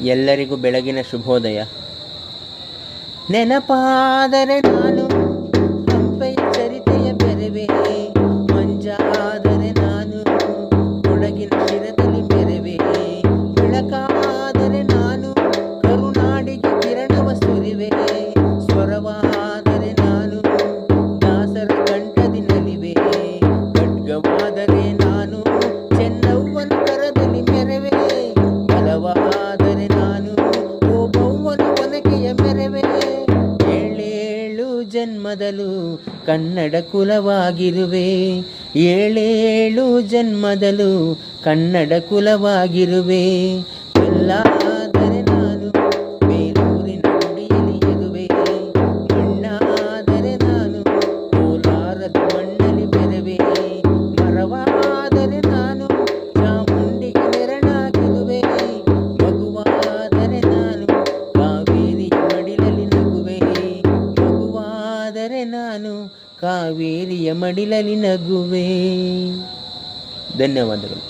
ಎಲ್ಲರಿಗೂ ಬೆಳಗಿನ ಶುಭೋದಯ. ನೆನಪಾದರೆ ನಾನು ಹಂಪೆಯ ಚರಿತೆಯ ಬೆರವೆ, ಮಂಜಾದರೆ ನಾನು ಕೊಡಗಿನ ಶಿರದಲ್ಲಿ ಬೆರವೆ, ಬೆಳಕಾದರೆ ನಾನು ಕರುನಾಡಿಗೆ ಕಿರಣವ ಸುರಿವೆ, ಸ್ವರವಾದರೆ ನಾನು ದಾಸರ ಕಂಠದಿ ನಲಿವೆ, ಖಡ್ಗವಾದರೆ ನಾನು ಚೆನ್ನವ್ವನ ಕರದಲ್ಲಿ ಮೆರವೆ, ಬಲವಾದರೆ ನಾನು ಓಬವ್ವನ ಒನಕೆಯ ಮೆರವೆ. ಏಳೇಳು ಜನ್ಮದಲು ಕನ್ನಡ ಕುಲವಾಗಿರುವೆ, ಏಳೇಳು ಜನ್ಮದಲು ಕನ್ನಡ ಕುಲವಾಗಿರುವೆ. ಕಲ್ಲಾದರೆ ನಾನು ಬೇಲೂರಿನ ಗುಡಿಯಲ್ಲಿ ಇರುವೆ, ಮಣ್ಣಾದರೆ ನಾನು ಕೋಲಾರದ ಮಣ್ಣಲ್ಲಿ ಬೆರವೆ, ಮರವಾದರೆ ನಾನು ಚಾಮುಂಡಿಗೆ ನೆರಳಾಗಿರುವೆ, ಮಗುವಾದರೆ ನಾನು ಕಾವೇರಿಯ ಮಡಿಲಲ್ಲಿ ನಗುವೆ, ಮಗುವಾದರೆ ನಾನು ಕಾವೇರಿಯ ಮಡಿಲಲ್ಲಿ ನಗುವೆ. ಧನ್ಯವಾದಗಳು.